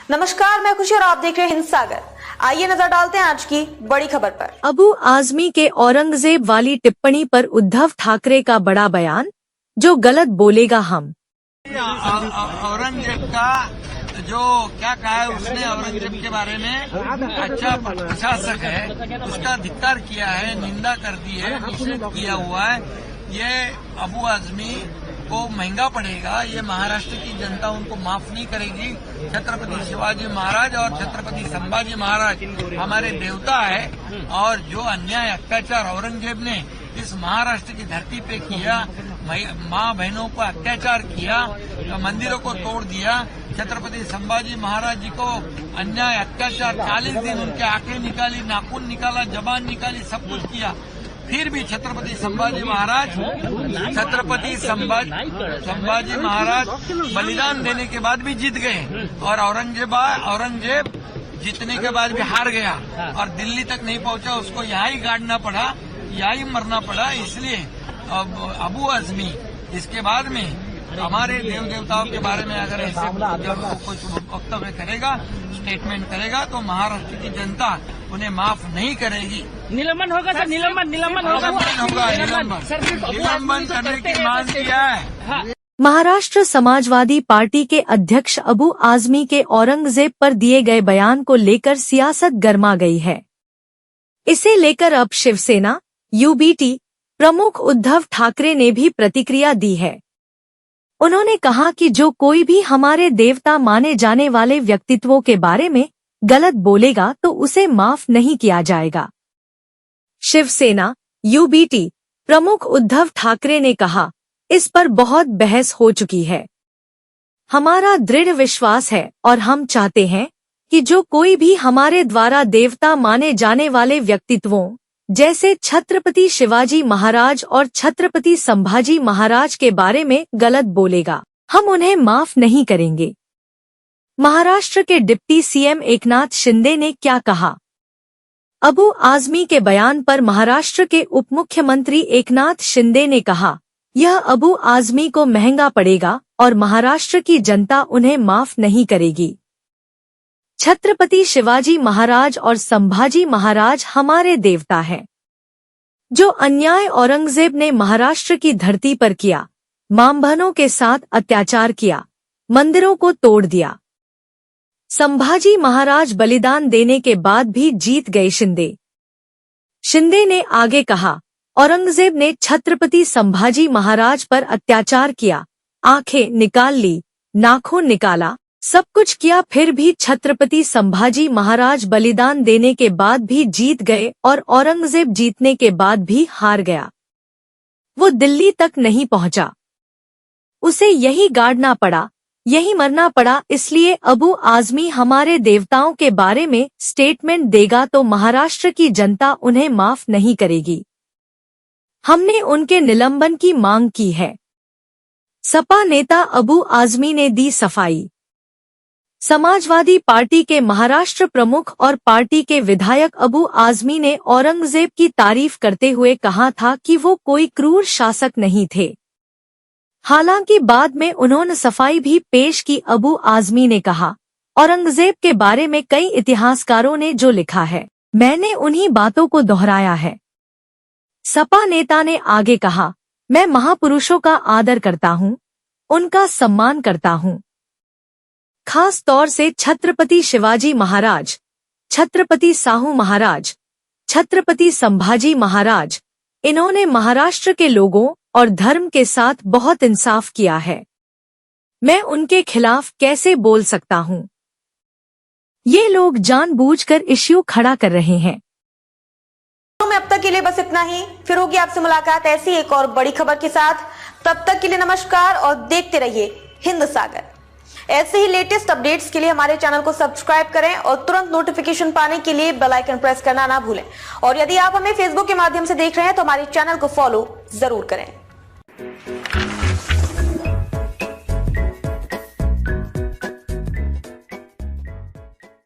नमस्कार, मैं खुशी और आप देख रहे हैं हिंद सागर। आइए नजर डालते हैं आज की बड़ी खबर पर। अबू आजमी के औरंगजेब वाली टिप्पणी पर उद्धव ठाकरे का बड़ा बयान, जो गलत बोलेगा हम। औरंगजेब का जो क्या कहा है उसने, औरंगजेब के बारे में अच्छा प्रशासक है, उसका धिक्कार किया है, निंदा कर दी है, निषेध किया हुआ है। ये अबू आजमी को महंगा पड़ेगा। ये महाराष्ट्र की जनता उनको माफ नहीं करेगी। छत्रपति शिवाजी महाराज और छत्रपति संभाजी महाराज हमारे देवता है, और जो अन्याय अत्याचार औरंगजेब ने इस महाराष्ट्र की धरती पे किया, माँ बहनों पर अत्याचार किया, मंदिरों को तोड़ दिया, छत्रपति संभाजी महाराज जी को अन्याय अत्याचार 40 दिन उनके आंखें निकाली, नाखून निकाला, जबान निकाली, सब कुछ किया। फिर भी छत्रपति संभाजी महाराज बलिदान देने के बाद भी जीत गए, और औरंगजेब जीतने के बाद भी हार गया और दिल्ली तक नहीं पहुंचा। उसको यहाँ ही गाड़ना पड़ा, यहाँ ही मरना पड़ा। इसलिए अबू आजमी इसके बाद में हमारे देव देवताओं के बारे में अगर ऐसे कुछ वक्तव्य करेगा, स्टेटमेंट करेगा, तो महाराष्ट्र की जनता उन्हें माफ नहीं करेगी। निलंबन होगा सर, निलंबन होगा। निलंबन करने की मांग किया है। महाराष्ट्र समाजवादी पार्टी के अध्यक्ष अबू आजमी के औरंगजेब पर दिए गए बयान को लेकर सियासत गर्मा गई है। इसे लेकर अब शिवसेना यूबीटी प्रमुख उद्धव ठाकरे ने भी प्रतिक्रिया दी है। उन्होंने कहा कि जो कोई भी हमारे देवता माने जाने वाले व्यक्तित्वों के बारे में गलत बोलेगा तो उसे माफ नहीं किया जाएगा। शिवसेना यूबीटी प्रमुख उद्धव ठाकरे ने कहा, इस पर बहुत बहस हो चुकी है। हमारा दृढ़ विश्वास है और हम चाहते हैं कि जो कोई भी हमारे द्वारा देवता माने जाने वाले व्यक्तित्वों जैसे छत्रपति शिवाजी महाराज और छत्रपति संभाजी महाराज के बारे में गलत बोलेगा, हम उन्हें माफ नहीं करेंगे। महाराष्ट्र के डिप्टी सीएम एकनाथ शिंदे ने क्या कहा? अबू आजमी के बयान पर महाराष्ट्र के उप मुख्यमंत्री एकनाथ शिंदे ने कहा, यह अबू आजमी को महंगा पड़ेगा और महाराष्ट्र की जनता उन्हें माफ नहीं करेगी। छत्रपति शिवाजी महाराज और संभाजी महाराज हमारे देवता हैं। जो अन्याय औरंगजेब ने महाराष्ट्र की धरती पर किया, मां बहनों के साथ अत्याचार किया, मंदिरों को तोड़ दिया। संभाजी महाराज बलिदान देने के बाद भी जीत गए। शिंदे ने आगे कहा, औरंगजेब ने छत्रपति संभाजी महाराज पर अत्याचार किया, आंखें निकाल ली, नाखून निकाला, सब कुछ किया, फिर भी छत्रपति संभाजी महाराज बलिदान देने के बाद भी जीत गए और औरंगजेब जीतने के बाद भी हार गया। वो दिल्ली तक नहीं पहुंचा, उसे यही गाड़ना पड़ा, यही मरना पड़ा। इसलिए अबू आजमी हमारे देवताओं के बारे में स्टेटमेंट देगा तो महाराष्ट्र की जनता उन्हें माफ नहीं करेगी। हमने उनके निलंबन की मांग की है। सपा नेता अबू आजमी ने दी सफाई। समाजवादी पार्टी के महाराष्ट्र प्रमुख और पार्टी के विधायक अबू आजमी ने औरंगजेब की तारीफ करते हुए कहा था कि वो कोई क्रूर शासक नहीं थे। हालांकि बाद में उन्होंने सफाई भी पेश की। अबू आजमी ने कहा, औरंगजेब के बारे में कई इतिहासकारों ने जो लिखा है, मैंने उन्हीं बातों को दोहराया है। सपा नेता ने आगे कहा, मैं महापुरुषों का आदर करता हूँ, उनका सम्मान करता हूँ, खास तौर से छत्रपति शिवाजी महाराज, छत्रपति साहू महाराज, छत्रपति संभाजी महाराज। इन्होंने महाराष्ट्र के लोगों और धर्म के साथ बहुत इंसाफ किया है। मैं उनके खिलाफ कैसे बोल सकता हूँ? ये लोग जानबूझकर इश्यू खड़ा कर रहे हैं। में अब तक के लिए बस इतना ही। फिर होगी आपसे मुलाकात ऐसी एक और बड़ी खबर के साथ। तब तक के लिए नमस्कार और देखते रहिए हिंद सागर। ऐसे ही लेटेस्ट अपडेट्स के लिए हमारे चैनल को सब्सक्राइब करें और तुरंत नोटिफिकेशन पाने के लिए बेल आइकन प्रेस करना ना भूलें। और यदि आप हमें फेसबुक के माध्यम से देख रहे हैं तो हमारे चैनल को फॉलो जरूर करें।